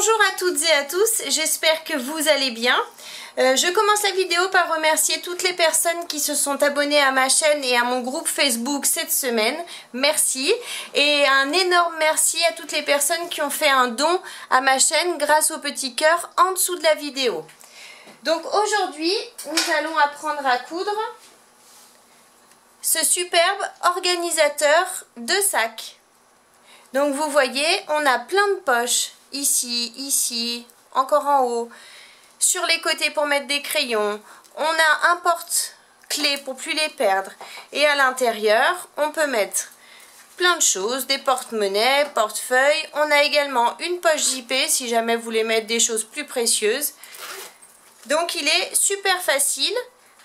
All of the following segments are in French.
Bonjour à toutes et à tous, j'espère que vous allez bien. Je commence la vidéo par remercier toutes les personnes qui se sont abonnées à ma chaîne et à mon groupe Facebook cette semaine. Merci. Et un énorme merci à toutes les personnes qui ont fait un don à ma chaîne grâce au petit cœur en dessous de la vidéo. Donc aujourd'hui, nous allons apprendre à coudre ce superbe organisateur de sacs. Donc vous voyez, on a plein de poches. Ici, ici, encore en haut. Sur les côtés pour mettre des crayons. On a un porte-clés pour plus les perdre. Et à l'intérieur, on peut mettre plein de choses. Des porte-monnaies, portefeuilles. On a également une poche JP si jamais vous voulez mettre des choses plus précieuses. Donc il est super facile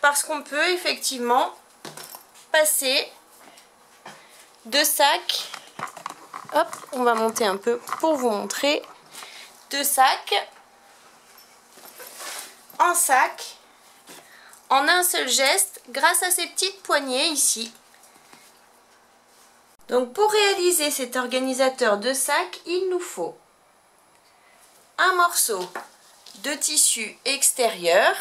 parce qu'on peut effectivement passer de sacs. Hop, on va monter un peu pour vous montrer. De sac en sac en un seul geste grâce à ces petites poignées ici. Donc pour réaliser cet organisateur de sac, il nous faut un morceau de tissu extérieur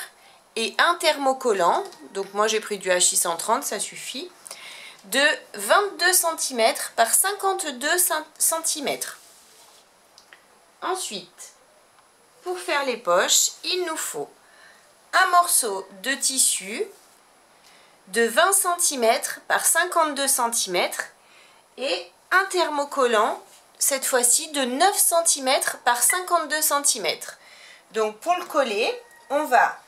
et un thermocollant. Donc moi j'ai pris du H630, ça suffit. De 22 cm par 52 cm. Ensuite, pour faire les poches, il nous faut un morceau de tissu de 20 cm par 52 cm et un thermocollant, cette fois-ci de 9 cm par 52 cm. Donc pour le coller, on va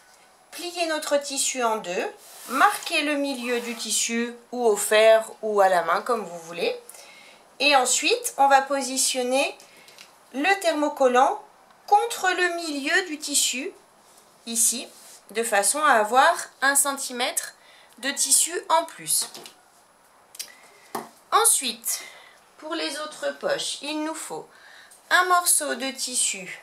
plier notre tissu en deux, marquer le milieu du tissu ou au fer ou à la main comme vous voulez. Et ensuite, on va positionner le thermocollant contre le milieu du tissu, ici, de façon à avoir 1 cm de tissu en plus. Ensuite, pour les autres poches, il nous faut un morceau de tissu,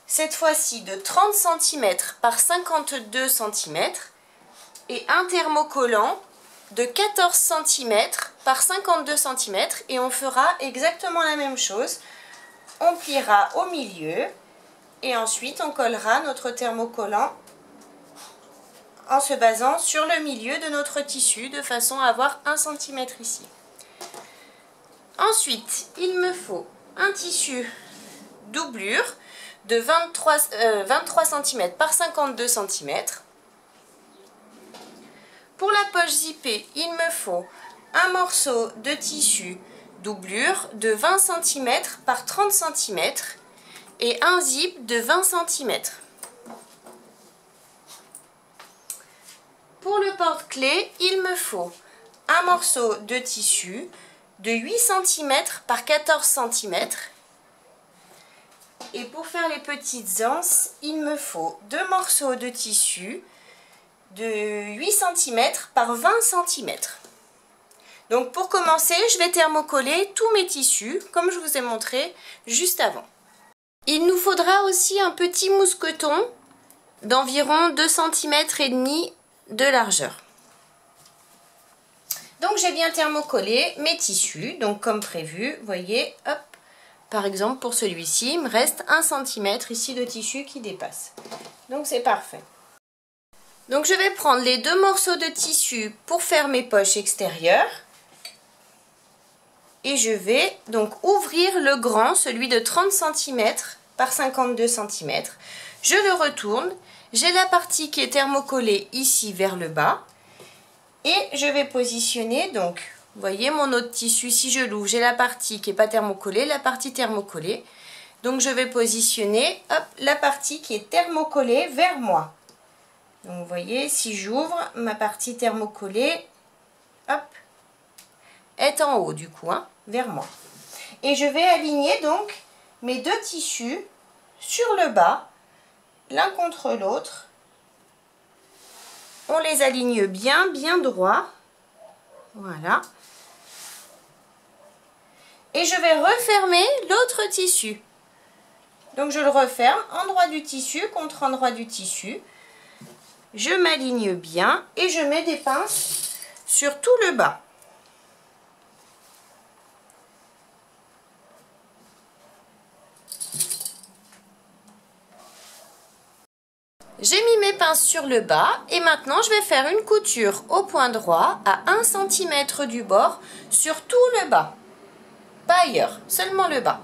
cette fois-ci de 30 cm par 52 cm, et un thermocollant de 14 cm par 52 cm, et on fera exactement la même chose. On pliera au milieu et ensuite on collera notre thermocollant en se basant sur le milieu de notre tissu de façon à avoir 1 cm ici. Ensuite, il me faut un tissu doublure de 23 cm par 52 cm. Pour la poche zippée, il me faut un morceau de tissu doublure de 20 cm par 30 cm et un zip de 20 cm. Pour le porte-clés, il me faut un morceau de tissu de 8 cm par 14 cm. Et pour faire les petites anses, il me faut deux morceaux de tissu de 8 cm par 20 cm. Donc pour commencer, je vais thermocoller tous mes tissus, comme je vous ai montré juste avant. Il nous faudra aussi un petit mousqueton d'environ 2 cm et demi de largeur. Donc j'ai bien thermocollé mes tissus, donc comme prévu, vous voyez, hop, par exemple pour celui-ci, il me reste 1 cm ici de tissu qui dépasse. Donc c'est parfait. Donc je vais prendre les deux morceaux de tissu pour faire mes poches extérieures. Et je vais donc ouvrir le grand, celui de 30 cm par 52 cm. Je le retourne. J'ai la partie qui est thermocollée ici vers le bas. Et je vais positionner, donc, vous voyez mon autre tissu, si je l'ouvre, j'ai la partie qui n'est pas thermocollée, la partie thermocollée. Donc je vais positionner, hop, la partie qui est thermocollée vers moi. Donc vous voyez, si j'ouvre, ma partie thermocollée, hop, est en haut du coup, hein, vers moi. Et je vais aligner donc mes deux tissus sur le bas, l'un contre l'autre. On les aligne bien, bien droit. Voilà. Et je vais refermer l'autre tissu. Donc je le referme, endroit du tissu contre endroit du tissu. Je m'aligne bien et je mets des pinces sur tout le bas. J'ai mis mes pinces sur le bas et maintenant je vais faire une couture au point droit à 1 cm du bord sur tout le bas. Pas ailleurs, seulement le bas.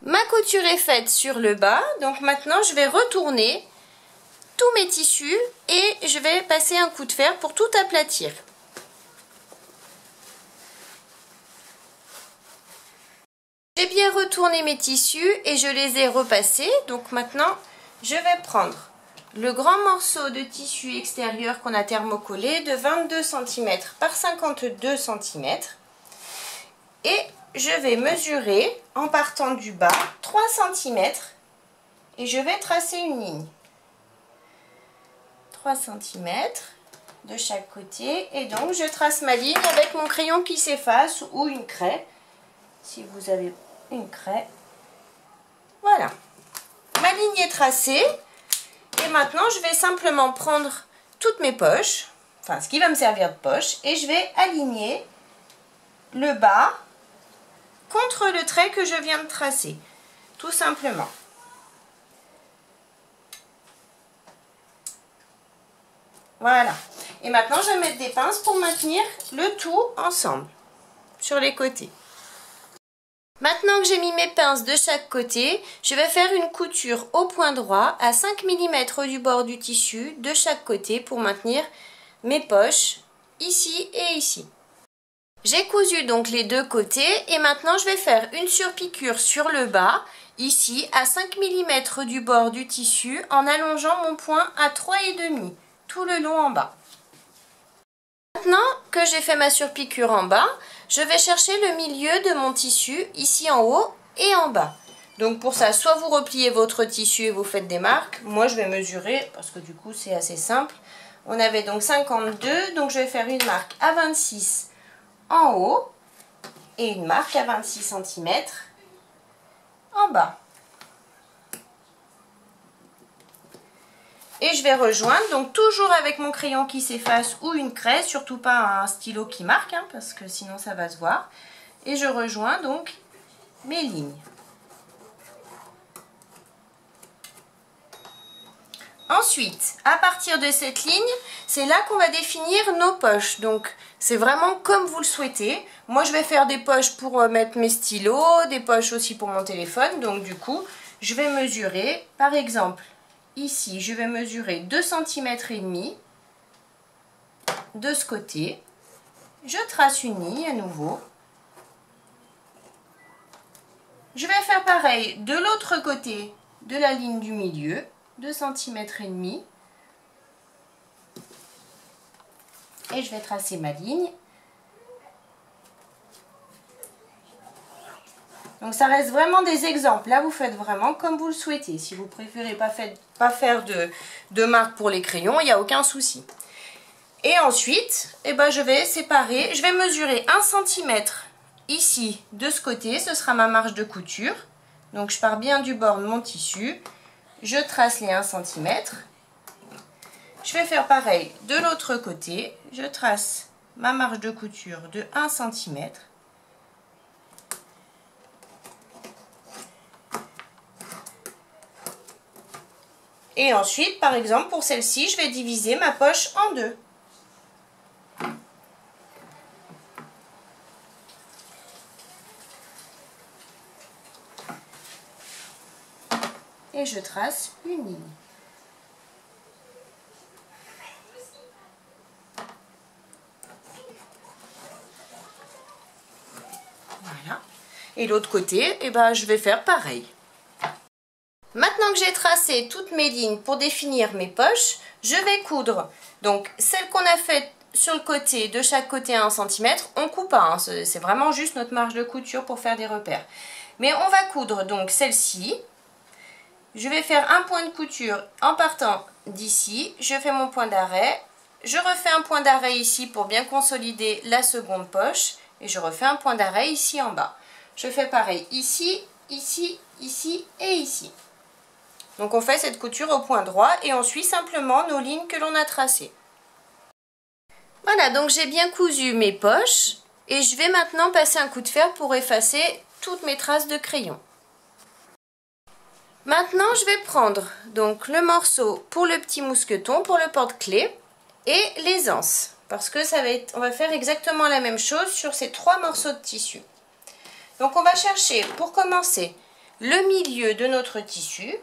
Ma couture est faite sur le bas, donc maintenant je vais retourner tous mes tissus et je vais passer un coup de fer pour tout aplatir. J'ai bien retourné mes tissus et je les ai repassés, donc maintenant je vais prendre le grand morceau de tissu extérieur qu'on a thermocollé de 22 cm par 52 cm et je vais mesurer en partant du bas 3 cm et je vais tracer une ligne. 3 cm de chaque côté et donc je trace ma ligne avec mon crayon qui s'efface ou une craie si vous avez une craie. Voilà, ma ligne est tracée et maintenant je vais simplement prendre toutes mes poches, enfin ce qui va me servir de poche, et je vais aligner le bas contre le trait que je viens de tracer, tout simplement. Voilà. Et maintenant, je vais mettre des pinces pour maintenir le tout ensemble, sur les côtés. Maintenant que j'ai mis mes pinces de chaque côté, je vais faire une couture au point droit à 5 mm du bord du tissu de chaque côté pour maintenir mes poches ici et ici. J'ai cousu donc les deux côtés et maintenant je vais faire une surpiqûre sur le bas, ici à 5 mm du bord du tissu en allongeant mon point à 3,5 tout le long en bas. Maintenant que j'ai fait ma surpiqûre en bas, je vais chercher le milieu de mon tissu ici en haut et en bas. Donc pour ça, soit vous repliez votre tissu et vous faites des marques. Moi je vais mesurer parce que du coup c'est assez simple. On avait donc 52, donc je vais faire une marque à 26 en haut et une marque à 26 cm en bas. Et je vais rejoindre, donc toujours avec mon crayon qui s'efface ou une craie, surtout pas un stylo qui marque, hein, parce que sinon ça va se voir. Et je rejoins donc mes lignes. Ensuite, à partir de cette ligne, c'est là qu'on va définir nos poches. Donc c'est vraiment comme vous le souhaitez. Moi je vais faire des poches pour mettre mes stylos, des poches aussi pour mon téléphone. Donc du coup, je vais mesurer, par exemple, ici, je vais mesurer 2 cm et demi de ce côté. Je trace une ligne à nouveau. Je vais faire pareil de l'autre côté de la ligne du milieu, 2 cm et demi. Et je vais tracer ma ligne. Donc ça reste vraiment des exemples. Là, vous faites vraiment comme vous le souhaitez. Si vous préférez pas faire de marque pour les crayons, il n'y a aucun souci. Et ensuite, je vais séparer. Je vais mesurer 1 cm ici de ce côté. Ce sera ma marge de couture. Donc je pars bien du bord de mon tissu. Je trace les 1 cm. Je vais faire pareil de l'autre côté. Je trace ma marge de couture de 1 cm. Et ensuite, par exemple, pour celle-ci, je vais diviser ma poche en deux. Et je trace une ligne. Voilà. Et l'autre côté, je vais faire pareil. Maintenant que j'ai tracé toutes mes lignes pour définir mes poches, je vais coudre. Donc celle qu'on a faite sur le côté, de chaque côté à 1 cm, on coupe pas, hein, c'est vraiment juste notre marge de couture pour faire des repères. Mais on va coudre donc celle-ci. Je vais faire un point de couture en partant d'ici, je fais mon point d'arrêt, je refais un point d'arrêt ici pour bien consolider la seconde poche et je refais un point d'arrêt ici en bas. Je fais pareil ici, ici, ici et ici. Donc on fait cette couture au point droit et on suit simplement nos lignes que l'on a tracées. Voilà, donc j'ai bien cousu mes poches et je vais maintenant passer un coup de fer pour effacer toutes mes traces de crayon. Maintenant, je vais prendre donc le morceau pour le petit mousqueton, pour le porte-clés et les anses. Parce que on va faire exactement la même chose sur ces 3 morceaux de tissu. Donc on va chercher pour commencer le milieu de notre tissu.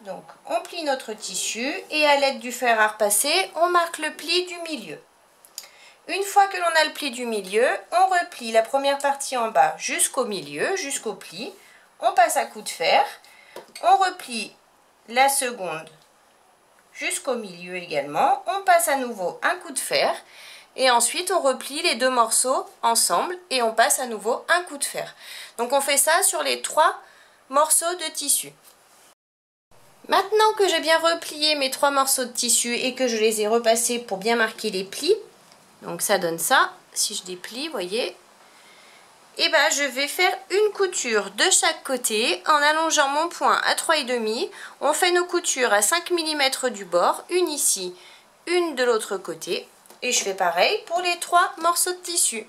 Donc on plie notre tissu et à l'aide du fer à repasser, on marque le pli du milieu. Une fois que l'on a le pli du milieu, on replie la première partie en bas jusqu'au milieu, jusqu'au pli. On passe à coup de fer, on replie la seconde jusqu'au milieu également. On passe à nouveau un coup de fer et ensuite on replie les 2 morceaux ensemble et on passe à nouveau un coup de fer. Donc on fait ça sur les 3 morceaux de tissu. Maintenant que j'ai bien replié mes 3 morceaux de tissu et que je les ai repassés pour bien marquer les plis, donc ça donne ça, si je déplie, vous voyez, et ben je vais faire une couture de chaque côté en allongeant mon point à 3,5. On fait nos coutures à 5 mm du bord, une ici, une de l'autre côté. Et je fais pareil pour les 3 morceaux de tissu.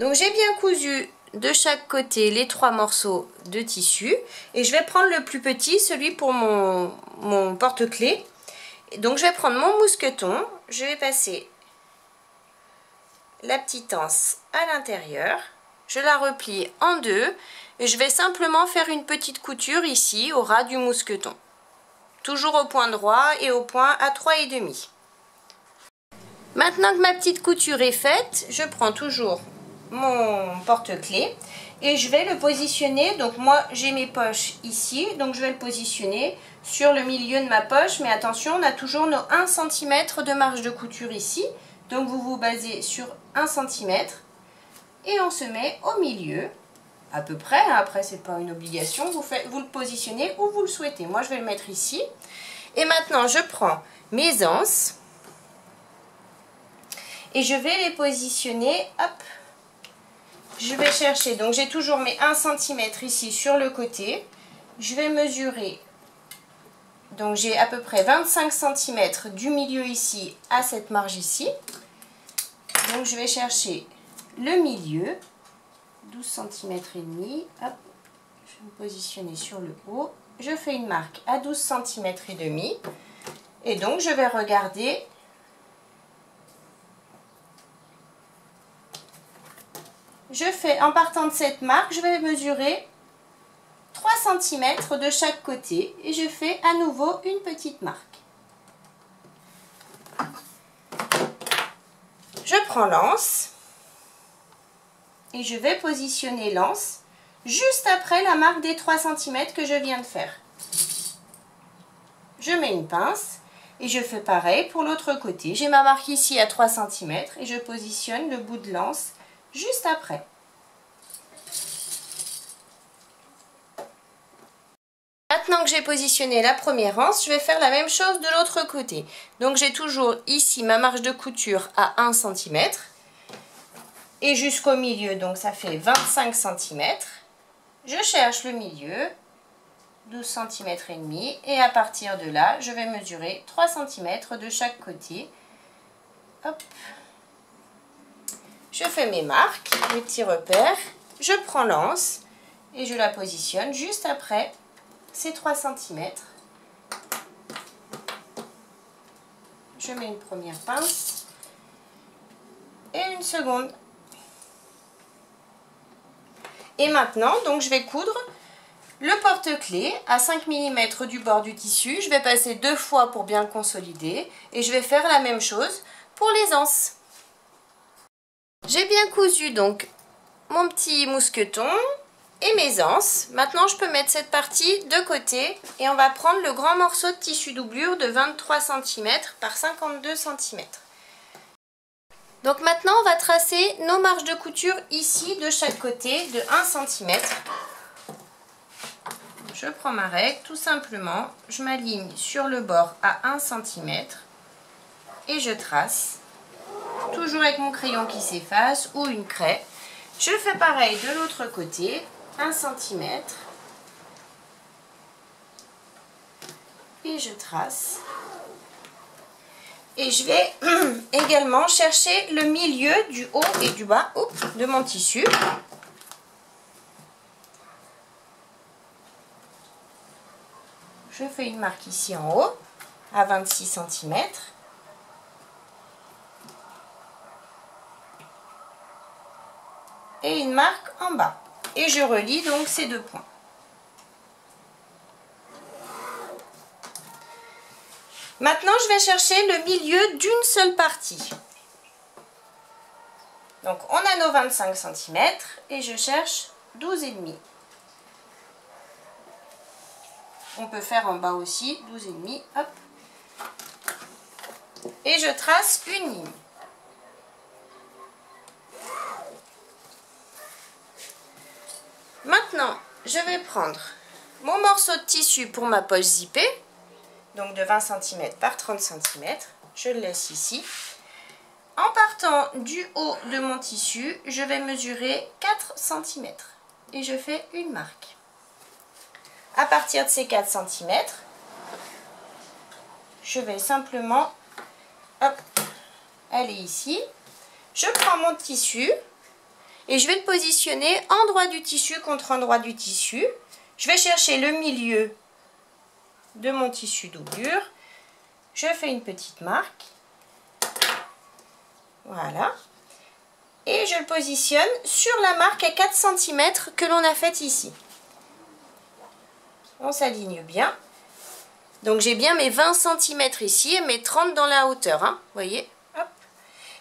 Donc j'ai bien cousu de chaque côté les 3 morceaux de tissu. Et je vais prendre le plus petit, celui pour mon porte-clés. Donc je vais prendre mon mousqueton, je vais passer la petite anse à l'intérieur, je la replie en 2 et je vais simplement faire une petite couture ici au ras du mousqueton. Toujours au point droit et au point à 3,5. Maintenant que ma petite couture est faite, je prends toujours mon porte-clés et je vais le positionner. Donc moi j'ai mes poches ici, donc je vais le positionner sur le milieu de ma poche, mais attention, on a toujours nos 1 cm de marge de couture ici. Donc vous vous basez sur 1 cm et on se met au milieu, à peu près. Après, c'est pas une obligation, vous le positionnez où vous le souhaitez. Moi, je vais le mettre ici. Et maintenant, je prends mes anses et je vais les positionner. Hop, je vais chercher. Donc, j'ai toujours mes 1 cm ici sur le côté. Je vais mesurer. Donc, j'ai à peu près 25 cm du milieu ici à cette marge ici. Donc je vais chercher le milieu, 12 cm et demi. Hop, je vais me positionner sur le haut. Je fais une marque à 12 cm et demi. Et donc je vais regarder en partant de cette marque, je vais mesurer 3 cm de chaque côté et je fais à nouveau une petite marque. Je prends l'anse et je vais positionner l'anse juste après la marque des 3 cm que je viens de faire. Je mets une pince et je fais pareil pour l'autre côté. J'ai ma marque ici à 3 cm et je positionne le bout de l'anse juste après. Maintenant que j'ai positionné la première anse, je vais faire la même chose de l'autre côté. Donc j'ai toujours ici ma marge de couture à 1 cm et jusqu'au milieu, donc ça fait 25 cm. Je cherche le milieu, 12 cm et demi, et à partir de là, je vais mesurer 3 cm de chaque côté. Hop. Je fais mes marques, mes petits repères, je prends l'anse et je la positionne juste après ces 3 cm. Je mets une première pince et une seconde. Et maintenant, donc je vais coudre le porte-clés à 5 mm du bord du tissu. Je vais passer 2 fois pour bien le consolider et je vais faire la même chose pour les anses. J'ai bien cousu donc mon petit mousqueton et mes anses. Maintenant, je peux mettre cette partie de côté et on va prendre le grand morceau de tissu doublure de 23 cm par 52 cm. Donc maintenant, on va tracer nos marges de couture ici de chaque côté de 1 cm. Je prends ma règle, tout simplement, je m'aligne sur le bord à 1 cm et je trace, toujours avec mon crayon qui s'efface ou une craie. Je fais pareil de l'autre côté, 1 cm et je trace. Et je vais également chercher le milieu du haut et du bas de mon tissu. je fais une marque ici en haut à 26 cm. Et une marque en bas. Et je relie donc ces deux points. Maintenant, je vais chercher le milieu d'une seule partie. Donc, on a nos 25 cm et je cherche 12,5. On peut faire en bas aussi 12,5. Hop. Et je trace une ligne. Maintenant, je vais prendre mon morceau de tissu pour ma poche zippée, donc de 20 cm par 30 cm. Je le laisse ici. En partant du haut de mon tissu, je vais mesurer 4 cm et je fais une marque. À partir de ces 4 cm, je vais simplement aller ici. Je prends mon tissu et je vais le positionner endroit du tissu contre endroit du tissu. Je vais chercher le milieu de mon tissu doublure. Je fais une petite marque. Voilà. Et je le positionne sur la marque à 4 cm que l'on a faite ici. On s'aligne bien. Donc j'ai bien mes 20 cm ici et mes 30 dans la hauteur. Hein, vous voyez? Hop.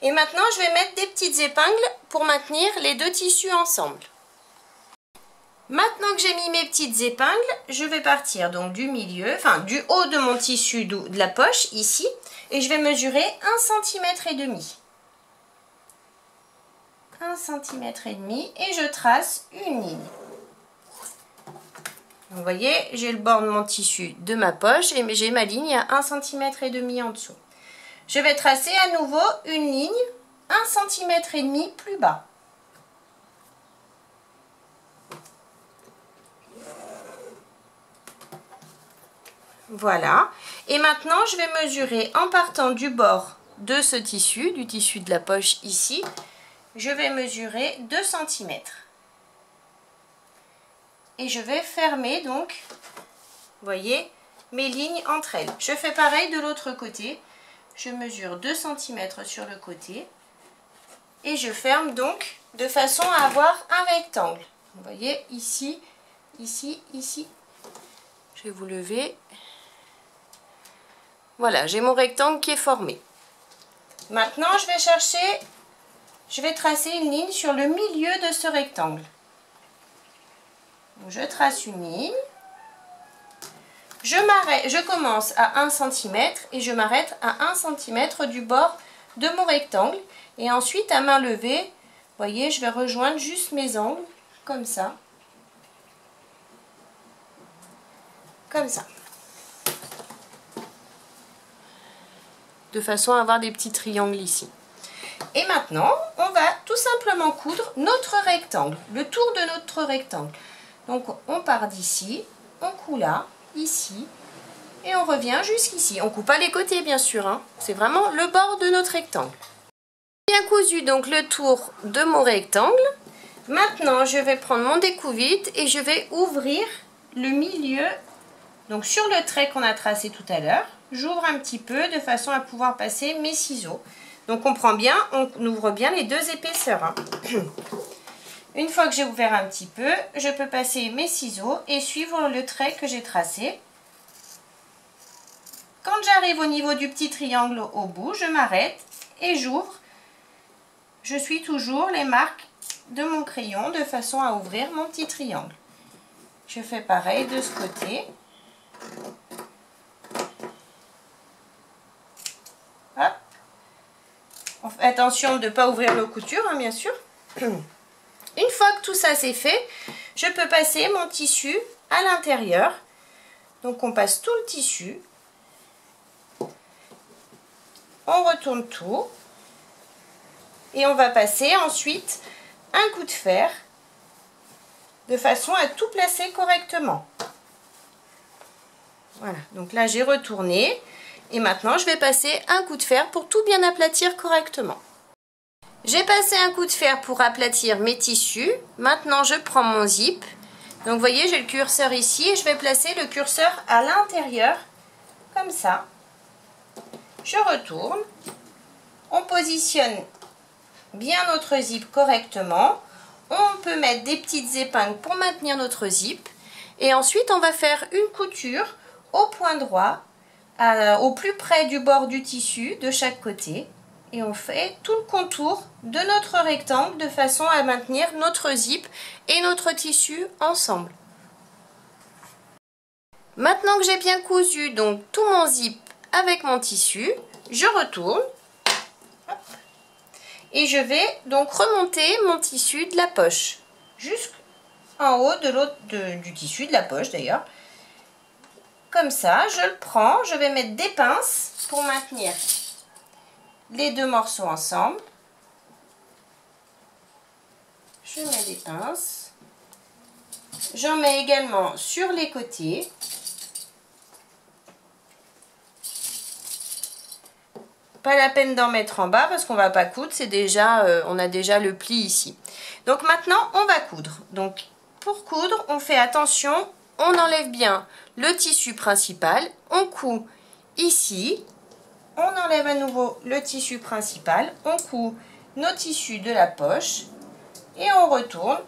Et maintenant, je vais mettre des petites épingles pour maintenir les deux tissus ensemble. Maintenant que j'ai mis mes petites épingles, je vais partir donc du milieu, enfin du haut de mon tissu de la poche, ici, et je vais mesurer 1,5 cm. 1,5 cm et je trace une ligne. Vous voyez, j'ai le bord de mon tissu de ma poche et j'ai ma ligne à 1,5 cm en dessous. Je vais tracer à nouveau une ligne 1,5 cm plus bas. Voilà. Et maintenant, je vais mesurer en partant du bord de ce tissu, du tissu de la poche ici, je vais mesurer 2 cm. Et je vais fermer donc, vous voyez, mes lignes entre elles. Je fais pareil de l'autre côté. Je mesure 2 cm sur le côté. Et je ferme donc de façon à avoir un rectangle. Vous voyez, ici, ici, ici. Je vais vous lever. Voilà, j'ai mon rectangle qui est formé. Maintenant, je vais tracer une ligne sur le milieu de ce rectangle. Donc, je trace une ligne. Je commence à 1 cm et je m'arrête à 1 cm du bord de mon rectangle. Et ensuite, à main levée, vous voyez, je vais rejoindre juste mes angles, comme ça. Comme ça. De façon à avoir des petits triangles ici. Et maintenant, on va tout simplement coudre notre rectangle, le tour de notre rectangle. Donc, on part d'ici, on coud là, ici, et on revient jusqu'ici. On ne coupe pas les côtés, bien sûr, hein. C'est vraiment le bord de notre rectangle. J'ai bien cousu donc le tour de mon rectangle. Maintenant, je vais prendre mon découvite et je vais ouvrir le milieu, donc sur le trait qu'on a tracé tout à l'heure. J'ouvre un petit peu de façon à pouvoir passer mes ciseaux. Donc on prend bien, on ouvre bien les deux épaisseurs. Hein. Une fois que j'ai ouvert un petit peu, je peux passer mes ciseaux et suivre le trait que j'ai tracé. Quand j'arrive au niveau du petit triangle au bout, je m'arrête et j'ouvre. Je suis toujours les marques de mon crayon de façon à ouvrir mon petit triangle. Je fais pareil de ce côté. Hop. On fait attention de ne pas ouvrir nos coutures, hein, bien sûr. Une fois que tout ça c'est fait, je peux passer mon tissu à l'intérieur. Donc on passe tout le tissu. On retourne tout. Et on va passer ensuite un coup de fer de façon à tout placer correctement. Voilà, donc là j'ai retourné. Et maintenant, je vais passer un coup de fer pour tout bien aplatir correctement. J'ai passé un coup de fer pour aplatir mes tissus. Maintenant, je prends mon zip Donc vous voyez, j'ai le curseur ici et je vais placer le curseur à l'intérieur, comme ça. Je retourne. On positionne bien notre zip correctement. On peut mettre des petites épingles pour maintenir notre zip. Et ensuite, on va faire une couture au point droit, au plus près du bord du tissu de chaque côté. Et on fait tout le contour de notre rectangle de façon à maintenir notre zip et notre tissu ensemble. Maintenant que j'ai bien cousu donc tout mon zip avec mon tissu, je retourne. Hop. Et je vais donc remonter mon tissu de la poche jusqu'en haut du tissu de la poche d'ailleurs. Comme ça, je le prends, je vais mettre des pinces pour maintenir les deux morceaux ensemble. Je mets des pinces. J'en mets également sur les côtés. Pas la peine d'en mettre en bas parce qu'on va pas coudre, c'est déjà, on a déjà le pli ici. Donc maintenant, on va coudre. Donc pour coudre, on fait attention, on enlève bien le tissu principal, on coud ici, on enlève à nouveau le tissu principal, on coud nos tissus de la poche et on retourne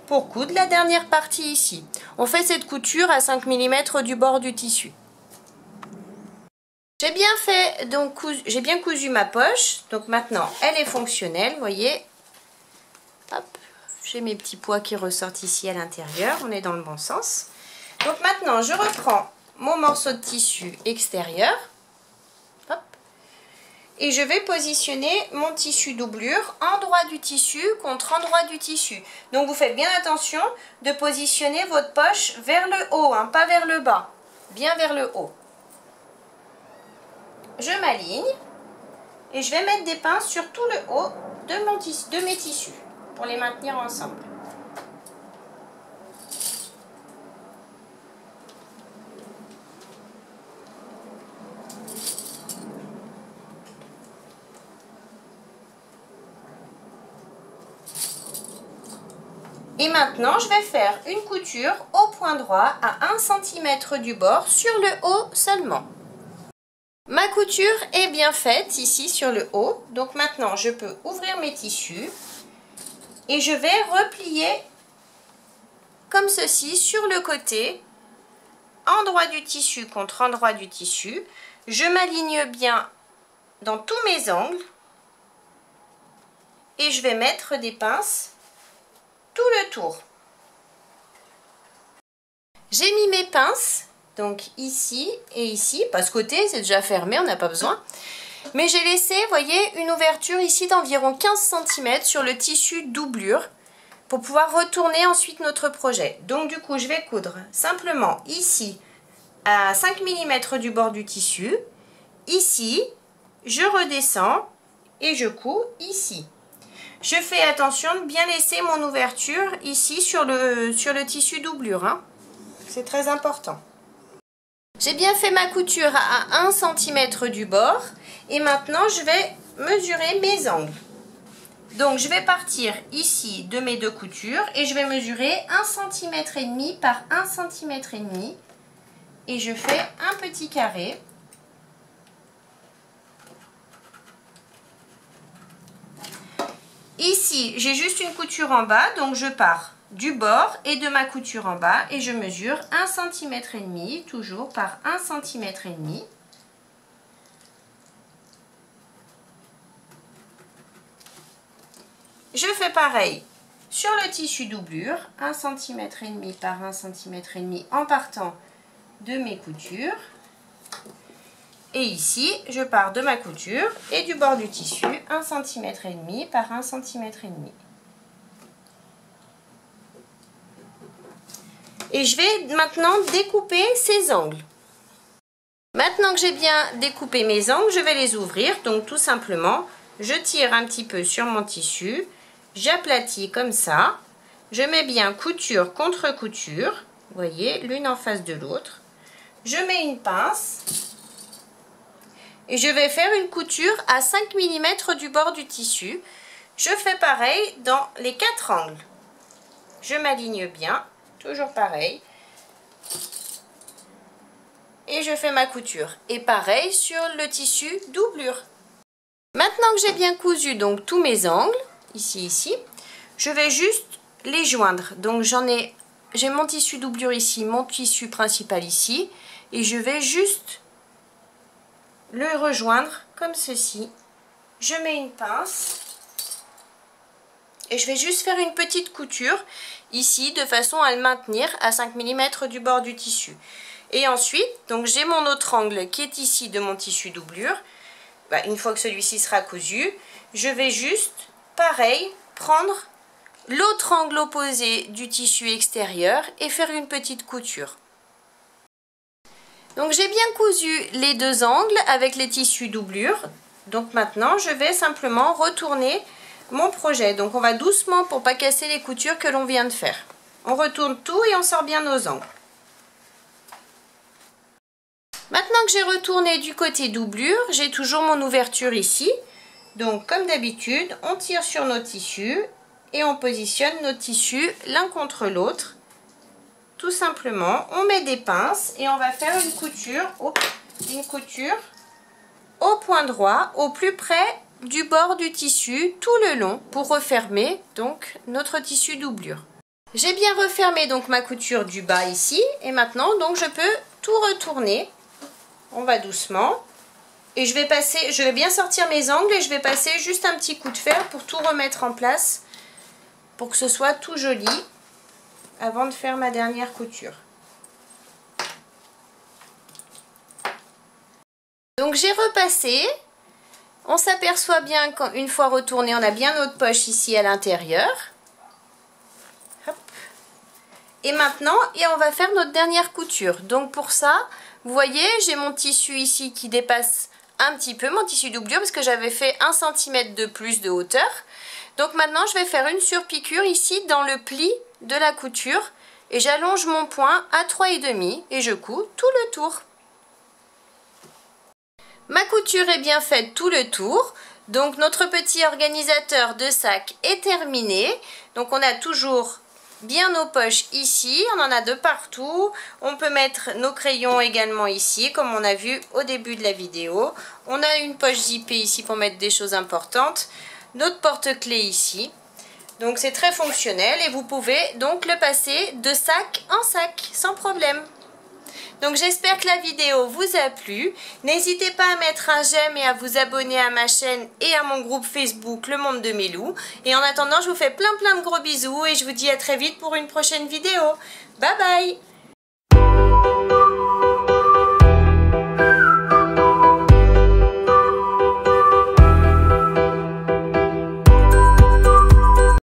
pour coudre la dernière partie ici. On fait cette couture à 5 mm du bord du tissu. J'ai bien fait, donc j'ai bien cousu ma poche, donc maintenant elle est fonctionnelle, vous voyez. Hop, j'ai mes petits pois qui ressortent ici à l'intérieur, on est dans le bon sens. Donc maintenant je reprends mon morceau de tissu extérieur, hop, et je vais positionner mon tissu doublure endroit du tissu contre endroit du tissu. Donc vous faites bien attention de positionner votre poche vers le haut, hein, pas vers le bas, bien vers le haut. Je m'aligne et je vais mettre des pinces sur tout le haut de mes tissus pour les maintenir ensemble. Et maintenant, je vais faire une couture au point droit à 1 cm du bord sur le haut seulement. Ma couture est bien faite ici sur le haut, donc maintenant je peux ouvrir mes tissus et je vais replier comme ceci sur le côté, endroit du tissu contre endroit du tissu. Je m'aligne bien dans tous mes angles et je vais mettre des pinces tout le tour. J'ai mis mes pinces. Donc ici et ici, pas ce côté, c'est déjà fermé, on n'a pas besoin. Mais j'ai laissé, vous voyez, une ouverture ici d'environ 15 cm sur le tissu doublure pour pouvoir retourner ensuite notre projet. Donc du coup, je vais coudre simplement ici à 5 mm du bord du tissu. Ici, je redescends et je couds ici. Je fais attention de bien laisser mon ouverture ici sur le tissu doublure, hein. C'est très important. J'ai bien fait ma couture à 1 cm du bord et maintenant je vais mesurer mes angles. Donc je vais partir ici de mes deux coutures et je vais mesurer 1,5 cm par 1,5 cm et je fais un petit carré. Ici j'ai juste une couture en bas, donc je pars du bord et de ma couture en bas et je mesure 1,5 cm toujours par 1,5 cm. Je fais pareil sur le tissu doublure, 1,5 cm par 1,5 cm en partant de mes coutures. Et ici, je pars de ma couture et du bord du tissu, 1,5 cm par 1,5 cm. Et je vais maintenant découper ces angles. Maintenant que j'ai bien découpé mes angles, je vais les ouvrir. Donc tout simplement, je tire un petit peu sur mon tissu, j'aplatis comme ça. Je mets bien couture contre couture, vous voyez, l'une en face de l'autre. Je mets une pince et je vais faire une couture à 5 mm du bord du tissu. Je fais pareil dans les 4 angles. je m'aligne bien, toujours pareil. Et je fais ma couture. Et pareil sur le tissu doublure. Maintenant que j'ai bien cousu donc tous mes angles, ici, je vais juste les joindre. Donc j'ai mon tissu doublure ici, mon tissu principal ici. Et je vais juste le rejoindre comme ceci. Je mets une pince. Et je vais juste faire une petite couture ici de façon à le maintenir à 5 mm du bord du tissu. Et ensuite, donc j'ai mon autre angle qui est ici de mon tissu doublure. Une fois que celui-ci sera cousu, je vais juste, pareil, prendre l'autre angle opposé du tissu extérieur et faire une petite couture. Donc j'ai bien cousu les deux angles avec les tissus doublure. Donc maintenant, je vais simplement retourner mon projet. Donc on va doucement pour pas casser les coutures que l'on vient de faire. On retourne tout et on sort bien nos angles. Maintenant que j'ai retourné du côté doublure, j'ai toujours mon ouverture ici. Donc comme d'habitude, on tire sur nos tissus et on positionne nos tissus l'un contre l'autre. Tout simplement, on met des pinces et on va faire une couture au point droit, au plus près du bord du tissu, tout le long, pour refermer donc notre tissu doublure. J'ai bien refermé donc ma couture du bas ici et maintenant donc je peux tout retourner. On va doucement et je vais bien sortir mes angles et je vais passer juste un petit coup de fer pour tout remettre en place pour que ce soit tout joli avant de faire ma dernière couture. Donc j'ai repassé, on s'aperçoit bien qu'une fois retourné, on a bien notre poche ici à l'intérieur. Et maintenant, on va faire notre dernière couture. Donc pour ça, vous voyez, j'ai mon tissu ici qui dépasse un petit peu, mon tissu doublure, parce que j'avais fait 1 cm de plus de hauteur. Donc maintenant, je vais faire une surpiqûre ici dans le pli de la couture. Et j'allonge mon point à 3,5 et je couds tout le tour. Ma couture est bien faite tout le tour. Donc notre petit organisateur de sac est terminé. Donc on a toujours bien nos poches ici, on en a de partout. On peut mettre nos crayons également ici, comme on a vu au début de la vidéo. On a une poche zippée ici pour mettre des choses importantes. Notre porte-clés ici. Donc c'est très fonctionnel et vous pouvez donc le passer de sac en sac sans problème. Donc j'espère que la vidéo vous a plu. N'hésitez pas à mettre un j'aime et à vous abonner à ma chaîne et à mon groupe Facebook Le Monde de Mélou. Et en attendant, je vous fais plein de gros bisous et je vous dis à très vite pour une prochaine vidéo. Bye bye!